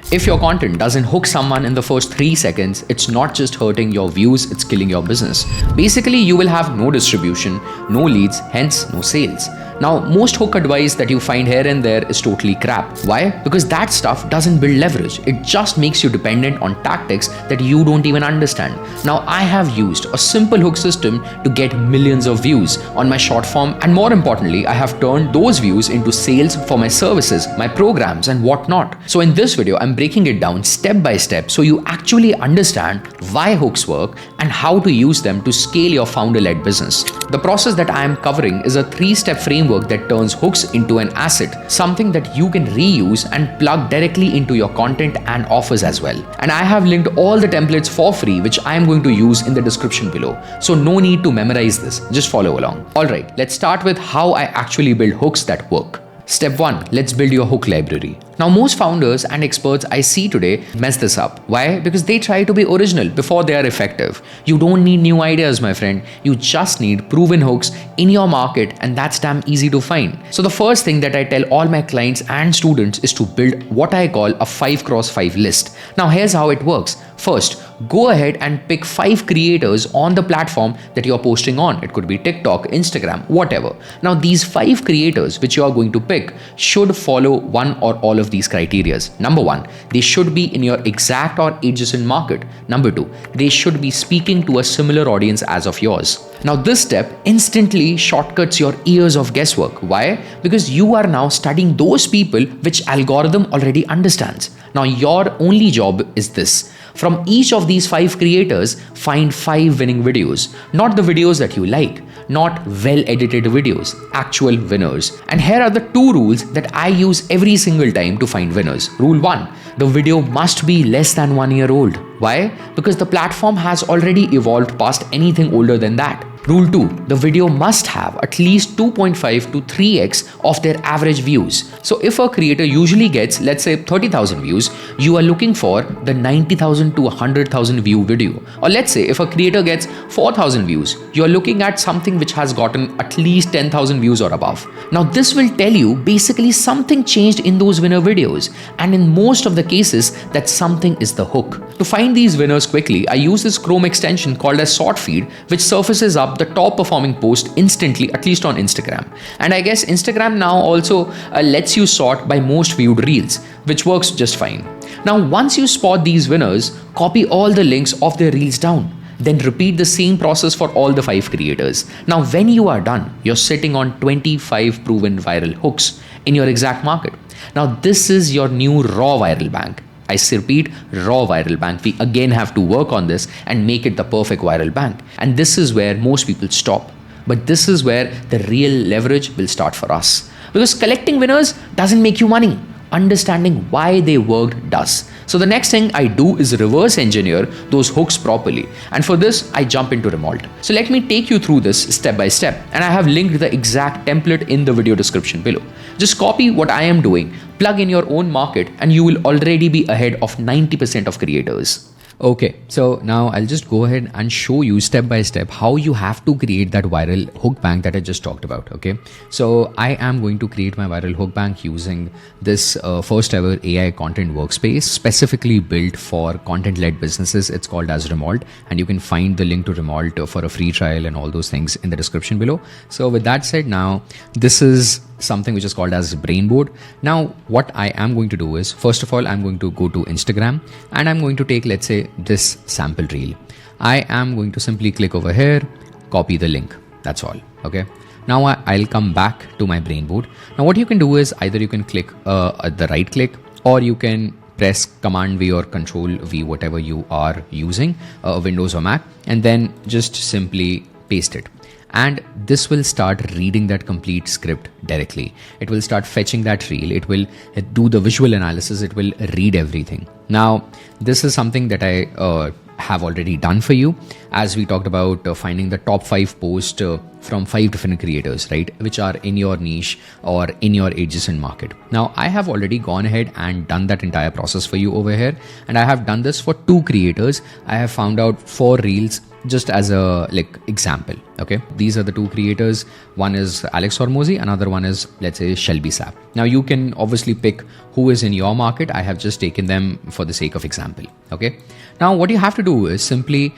If your content doesn't hook someone in the first 3 seconds, it's not just hurting your views, it's killing your business. Basically, you will have no distribution, no leads, hence no sales. Now, most hook advice that you find here and there is totally crap. Why? Because that stuff doesn't build leverage. It just makes you dependent on tactics that you don't even understand. Now, I have used a simple hook system to get millions of views on my short form, and more importantly, I have turned those views into sales for my services, my programs, and whatnot. So in this video, I'm breaking it down step by step so you actually understand why hooks work and how to use them to scale your founder-led business. The process that I am covering is a 3-step framework that turns hooks into an asset, something that you can reuse and plug directly into your content and offers as well. And I have linked all the templates for free, which I am going to use in the description below. So no need to memorize this, just follow along. Alright, let's start with how I actually build hooks that work. Step 1, let's build your hook library. Now, most founders and experts I see today mess this up. Why? Because they try to be original before they are effective. You don't need new ideas, my friend. You just need proven hooks in your market, and that's damn easy to find. So the first thing that I tell all my clients and students is to build what I call a 5x5 list. Now, here's how it works. First, go ahead and pick 5 creators on the platform that you're posting on. It could be TikTok, Instagram, whatever. Now, these 5 creators which you are going to pick should follow one or all of these criterias. Number 1, they should be in your exact or adjacent market. Number 2, they should be speaking to a similar audience as of yours. Now, this step instantly shortcuts your years of guesswork. Why? Because you are now studying those people which algorithm already understands. Now, your only job is this. From each of these 5 creators, find 5 winning videos. Not the videos that you like, not well-edited videos, actual winners. And here are the 2 rules that I use every single time to find winners. Rule 1, the video must be less than 1 year old. Why? Because the platform has already evolved past anything older than that. Rule 2, the video must have at least 2.5 to 3x of their average views. So if a creator usually gets, let's say 30,000 views, you are looking for the 90,000 to 100,000 view video. Or let's say if a creator gets 4,000 views, you are looking at something which has gotten at least 10,000 views or above. Now this will tell you basically something changed in those winner videos. And in most of the cases, that something is the hook. To find these winners quickly, I use this Chrome extension called as Sort Feed, which surfaces up the top performing post instantly, at least on Instagram. And I guess Instagram now also lets you sort by most viewed reels, which works just fine. Now, once you spot these winners, copy all the links of their reels down. Then repeat the same process for all the 5 creators. Now, when you are done, you're sitting on 25 proven viral hooks in your exact market. Now, this is your new raw viral bank. I repeat, raw viral bank. We again have to work on this and make it the perfect viral bank. And this is where most people stop. But this is where the real leverage will start for us. Because collecting winners doesn't make you money. Understanding why they worked does. So the next thing I do is reverse engineer those hooks properly. And for this, I jump into Remold. So let me take you through this step by step. And I have linked the exact template in the video description below. Just copy what I am doing, plug in your own market, and you will already be ahead of 90% of creators. Okay, so now I'll just go ahead and show you step by step how you have to create that viral hook bank that I just talked about. Okay, so I am going to create my viral hook bank using this first ever AI content workspace specifically built for content-led businesses. It's called as Remold, and you can find the link to Remold for a free trial and all those things in the description below. So with that said, now this is something which is called as Brainboard. Now what I am going to do is, first of all, I'm going to go to Instagram and I'm going to take, let's say, this sample reel. I am going to simply click over here, copy the link. That's all. Okay. Now I'll come back to my Brainboard. Now what you can do is either you can click the right click, or you can press Command V or Control V, whatever you are using, Windows or Mac, and then just simply paste it. And this will start reading that complete script directly. It will start fetching that reel. It will do the visual analysis. It will read everything. Now, this is something that I have already done for you, as we talked about finding the top 5 posts from 5 different creators, right, which are in your niche or in your adjacent market. Now, I have already gone ahead and done that entire process for you over here, and I have done this for 2 creators. I have found out 4 reels just as a example. Okay, these are the two creators. One is Alex Hormozy, another one is, let's say, Shelby Sapp. Now you can obviously pick who is in your market. I have just taken them for the sake of example. Okay, now what you have to do is simply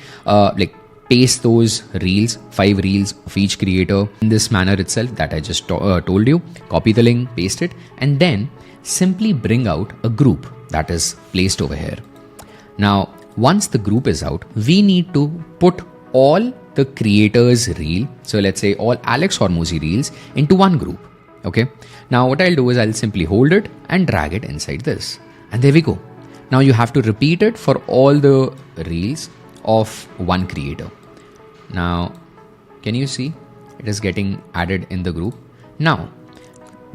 paste those reels, 5 reels of each creator in this manner itself that I just told you. Copy the link, paste it, and then simply bring out a group that is placed over here. Now, once the group is out, we need to put all the creators' reel, so let's say all Alex Hormozy reels, into one group. Okay. Now, what I'll do is I'll simply hold it and drag it inside this, and there we go. Now you have to repeat it for all the reels of one creator. Now, can you see it is getting added in the group? Now,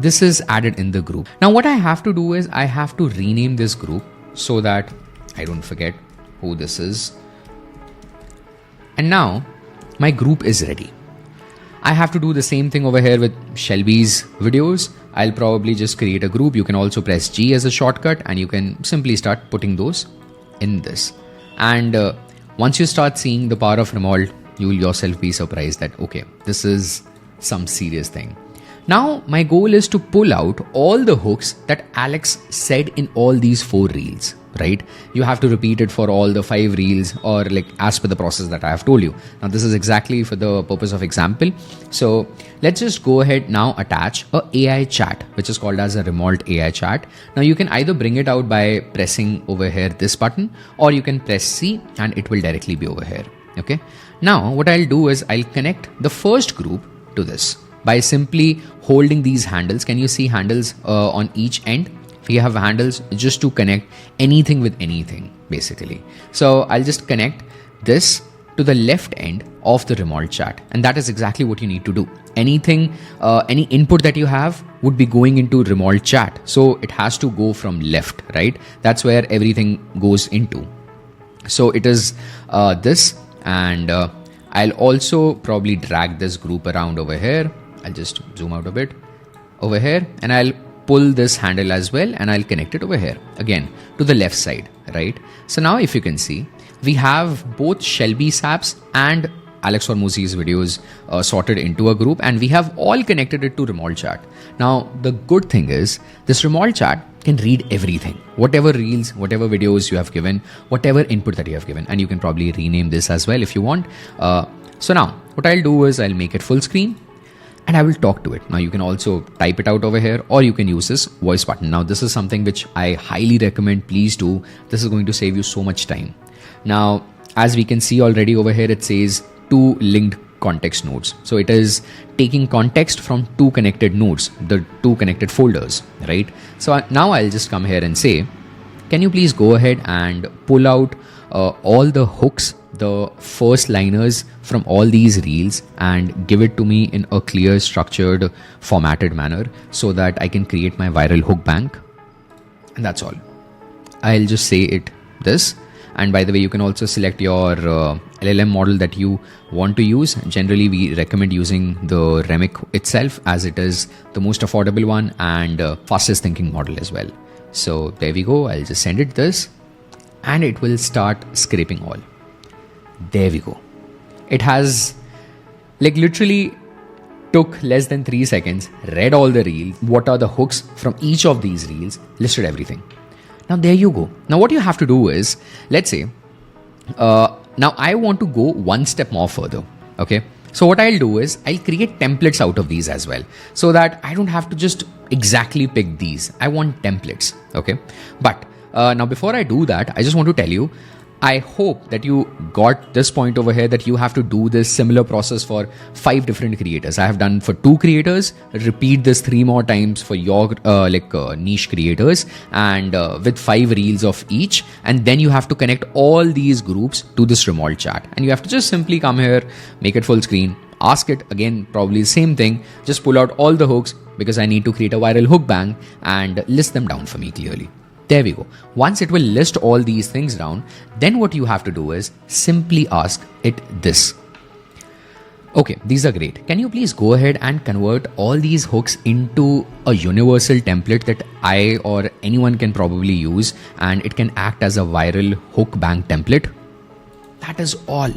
this is added in the group. Now, what I have to do is I have to rename this group so that I don't forget who this is. And now my group is ready. I have to do the same thing over here with Shelby's videos. I'll probably just create a group. You can also press G as a shortcut and you can simply start putting those in this. And once you start seeing the power of Remold, you will yourself be surprised that, okay, this is some serious thing. Now, my goal is to pull out all the hooks that Alex said in all these 4 reels, right? You have to repeat it for all the 5 reels or as per the process that I have told you. Now, this is exactly for the purpose of example. So let's just go ahead now attach a AI chat, which is called as a Remold AI chat. Now, you can either bring it out by pressing over here this button, or you can press C and it will directly be over here. Okay. Now, what I'll do is I'll connect the first group to this by simply holding these handles. Can you see handles on each end? We have handles just to connect anything with anything, basically. So I'll just connect this to the left end of the Remold chat. And that is exactly what you need to do. Anything, any input that you have would be going into Remold chat. So it has to go from left, right? That's where everything goes into. So it is this. And I'll also probably drag this group around over here. I'll just zoom out a bit over here and I'll pull this handle as well and I'll connect it over here again to the left side, right? So now if you can see, we have both Shelby Sapp's and Alex Hormozy's videos sorted into a group, and we have all connected it to Remold chat. Now, the good thing is this Remold chat can read everything, whatever reels, whatever videos you have given, whatever input that you have given, and you can probably rename this as well if you want. So now what I'll do is I'll make it full screen and I will talk to it. Now you can also type it out over here, or you can use this voice button. Now this is something which I highly recommend. Please do. This is going to save you so much time. Now, as we can see already over here, it says 2 linked context nodes. So it is taking context from 2 connected nodes, the 2 connected folders, right? So now I'll just come here and say, can you please go ahead and pull out all the hooks, the first liners from all these reels, and give it to me in a clear, structured, formatted manner so that I can create my viral hook bank. And that's all. I'll just say it this. And by the way, you can also select your LLM model that you want to use. Generally, we recommend using the Remic itself, as it is the most affordable one and fastest thinking model as well. So there we go. I'll just send it this and it will start scraping all. There we go. It has literally took less than 3 seconds, read all the reels, what are the hooks from each of these reels, listed everything. Now there you go. Now what you have to do is, let's say, now I want to go one step more further. Okay. So what I'll do is I'll create templates out of these as well, so that I don't have to just exactly pick these. I want templates. Okay. But now before I do that, I just want to tell you, I hope that you got this point over here, that you have to do this similar process for 5 different creators. I have done for 2 creators. Repeat this 3 more times for your niche creators, and with 5 reels of each. And then you have to connect all these groups to this Remold chat. And you have to just simply come here, make it full screen, ask it again, probably the same thing. Just pull out all the hooks because I need to create a viral hook bank, and list them down for me clearly. There we go. Once it will list all these things down, then what you have to do is simply ask it this. Okay, these are great. Can you please go ahead and convert all these hooks into a universal template that I or anyone can probably use, and it can act as a viral hook bank template? That is all.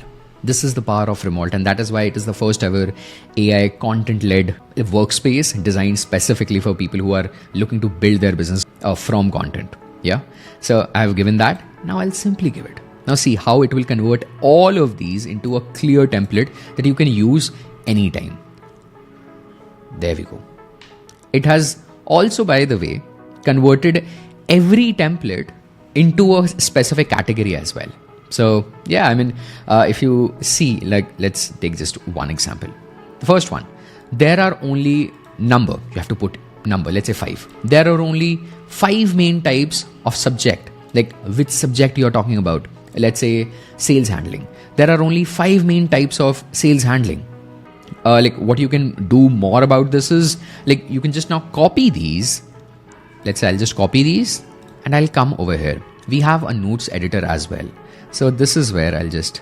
This is the power of Remolt, and that is why it is the first ever AI content-led workspace designed specifically for people who are looking to build their business from content. Yeah. So I have given that. Now I'll simply give it. Now see how it will convert all of these into a clear template that you can use anytime. There we go. It has also, by the way, converted every template into a specific category as well. So yeah, I mean, if you see, like, let's take just one example. The first one, there are only number. You have to put number, let's say 5. There are only 5 main types of subject, like which subject you're talking about. Let's say sales handling. There are only 5 main types of sales handling. Like what you can do more about this is, like, you can just now copy these. Let's say I'll just copy these and I'll come over here. We have a notes editor as well. So this is where I'll just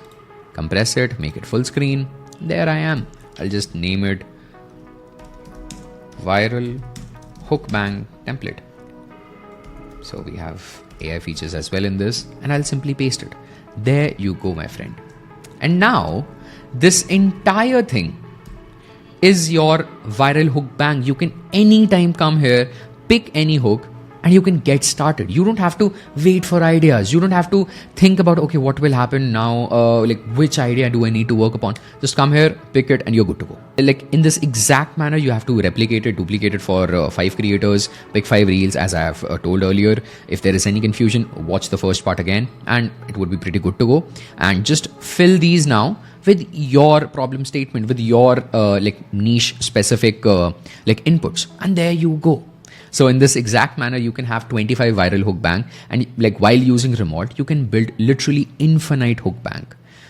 compress it, make it full screen. There I am. I'll just name it viral hook bang template. So we have AI features as well in this, and I'll simply paste it. There you go, my friend. And now this entire thing is your viral hook bang. You can anytime come here, pick any hook, and you can get started. You don't have to wait for ideas. You don't have to think about, okay, what will happen now? Like, which idea do I need to work upon? Just come here, pick it, and you're good to go. Like, in this exact manner, you have to replicate it, duplicate it for 5 creators, pick 5 reels, as I have told earlier. If there is any confusion, watch the first part again, and it would be pretty good to go. And just fill these now with your problem statement, with your like niche specific like inputs, and there you go. So in this exact manner, you can have 25 viral hook bang, and like while using Remote, you can build literally infinite hook bang.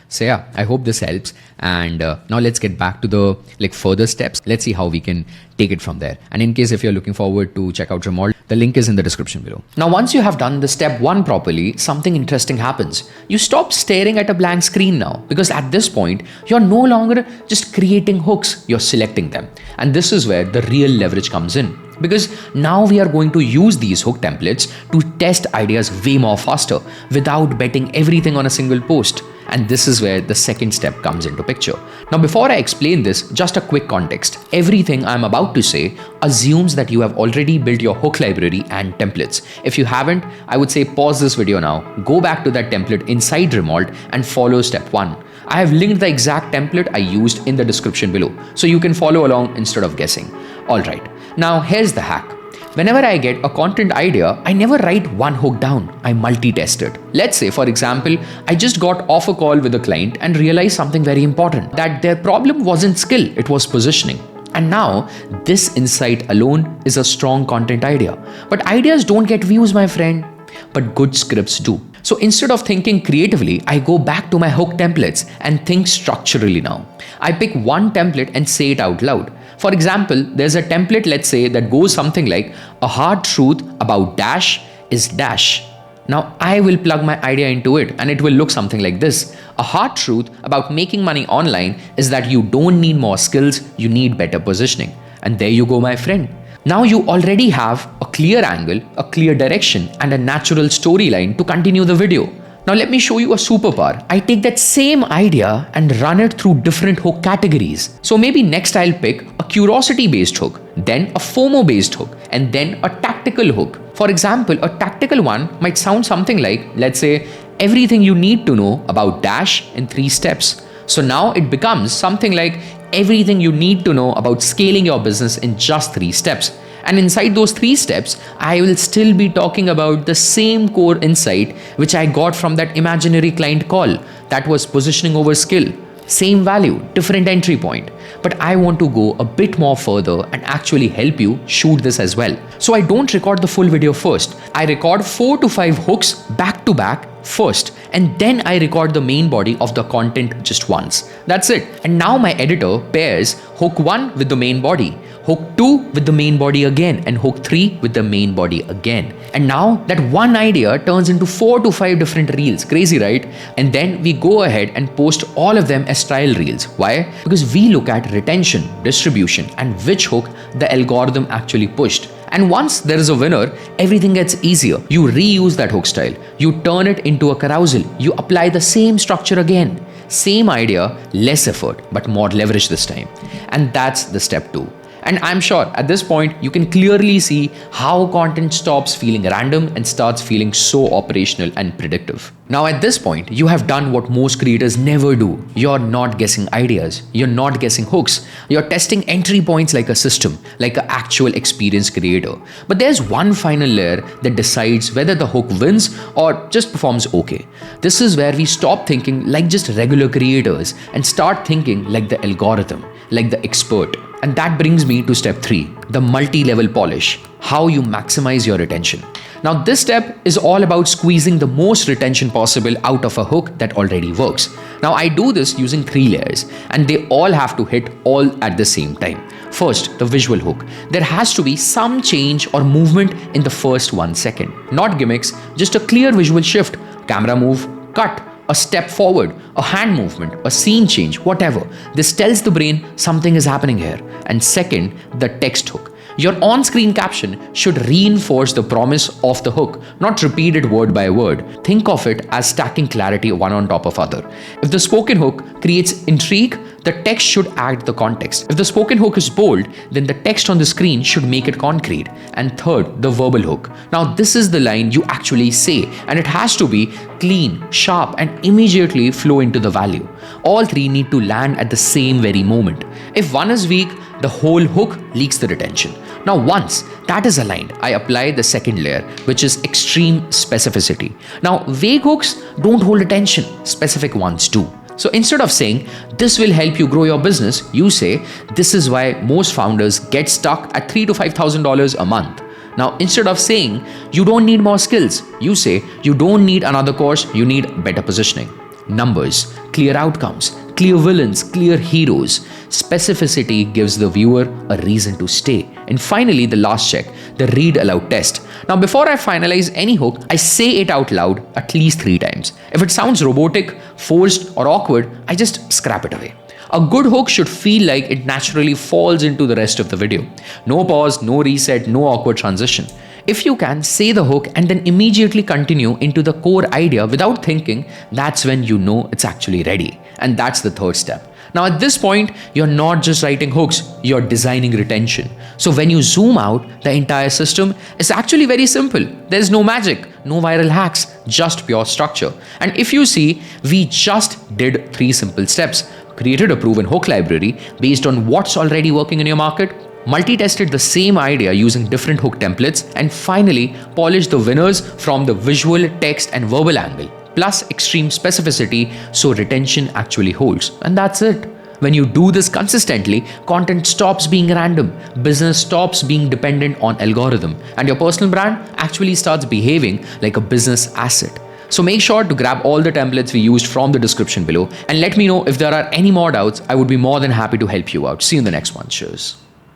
So yeah, I hope this helps. And now let's get back to the like further steps. Let's see how we can take it from there. And in case if you're looking forward to check out Remote, the link is in the description below. Now, once you have done the step 1 properly, something interesting happens. You stop staring at a blank screen now, because at this point, you're no longer just creating hooks, you're selecting them. And this is where the real leverage comes in. Because now we are going to use these hook templates to test ideas way more faster without betting everything on a single post. And this is where the second step comes into picture. Now, before I explain this, just a quick context. Everything I'm about to say assumes that you have already built your hook library and templates. If you haven't, I would say pause this video now, go back to that template inside Remote and follow step 1. I have linked the exact template I used in the description below, so you can follow along instead of guessing. Alright, now here's the hack. Whenever I get a content idea, I never write one hook down, I multi-test it. Let's say, for example, I just got off a call with a client and realized something very important, that their problem wasn't skill, it was positioning. And now, this insight alone is a strong content idea. But ideas don't get views, my friend, but good scripts do. So instead of thinking creatively, I go back to my hook templates and think structurally now. I pick one template and say it out loud. For example, there's a template, let's say, that goes something like, a hard truth about dash is dash. Now I will plug my idea into it and it will look something like this. A hard truth about making money online is that you don't need more skills, you need better positioning. And there you go, my friend. Now you already have a clear angle, a clear direction, and a natural storyline to continue the video. Now let me show you a superpower. I take that same idea and run it through different hook categories. So maybe next I'll pick a curiosity-based hook, then a FOMO-based hook, and then a tactical hook. For example, a tactical one might sound something like, let's say, everything you need to know about Dash in 3 steps. So now it becomes something like everything you need to know about scaling your business in just 3 steps. And inside those 3 steps, I will still be talking about the same core insight which I got from that imaginary client call. That was positioning over skill. Same value, different entry point. But I want to go a bit more further and actually help you shoot this as well. So I don't record the full video first. I record 4 to 5 hooks back to back first, and then I record the main body of the content just once. That's it. And now my editor pairs hook 1 with the main body, hook 2 with the main body again, and hook 3 with the main body again. And now that one idea turns into 4 to 5 different reels. Crazy, right? And then we go ahead and post all of them as trial reels. Why? Because we look at retention, distribution, and which hook the algorithm actually pushed. And once there is a winner, everything gets easier. You reuse that hook style. You turn it into a carousel. You apply the same structure again. Same idea, less effort, but more leverage this time. And that's the step 2. And I'm sure at this point, you can clearly see how content stops feeling random and starts feeling so operational and predictive. Now, at this point, you have done what most creators never do. You're not guessing ideas. You're not guessing hooks. You're testing entry points like a system, like an actual experienced creator. But there's one final layer that decides whether the hook wins or just performs okay. This is where we stop thinking like just regular creators and start thinking like the algorithm, like the expert. And that brings me to step 3, the multi-level polish, how you maximize your retention. Now, this step is all about squeezing the most retention possible out of a hook that already works. Now, I do this using 3 layers, and they all have to hit all at the same time. First, the visual hook. There has to be some change or movement in the first 1 second. Not gimmicks, just a clear visual shift, camera move, cut, a step forward, a hand movement, a scene change, whatever. This tells the brain something is happening here. And second, the text hook. Your on-screen caption should reinforce the promise of the hook, not repeat it word by word. Think of it as stacking clarity one on top of other. If the spoken hook creates intrigue, the text should add the context. If the spoken hook is bold, then the text on the screen should make it concrete. And third, the verbal hook. Now, this is the line you actually say, and it has to be clean, sharp, and immediately flow into the value. All 3 need to land at the same very moment. If one is weak, the whole hook leaks the retention. Now, once that is aligned, I apply the second layer, which is extreme specificity. Now, vague hooks don't hold attention, specific ones do. So instead of saying, this will help you grow your business, you say, this is why most founders get stuck at $3,000 to $5,000 a month. Now, instead of saying, you don't need more skills, you say, you don't need another course, you need better positioning. Numbers, clear outcomes, clear villains, clear heroes. Specificity gives the viewer a reason to stay. And finally, the last check, the read aloud test. Now, before I finalize any hook, I say it out loud at least 3 times. If it sounds robotic, forced, or awkward, I just scrap it away. A good hook should feel like it naturally falls into the rest of the video. No pause, no reset, no awkward transition. If you can, say the hook and then immediately continue into the core idea without thinking, that's when you know it's actually ready. And that's the third step. Now, at this point, you're not just writing hooks, you're designing retention. So when you zoom out, the entire system is actually very simple. There's no magic, no viral hacks, just pure structure. And if you see, we just did 3 simple steps. Created a proven hook library based on what's already working in your market, multi-tested the same idea using different hook templates, and finally polished the winners from the visual, text, and verbal angle, plus extreme specificity so retention actually holds. And that's it. When you do this consistently, content stops being random, business stops being dependent on algorithm, and your personal brand actually starts behaving like a business asset. So make sure to grab all the templates we used from the description below and let me know if there are any more doubts. I would be more than happy to help you out. See you in the next one. Cheers.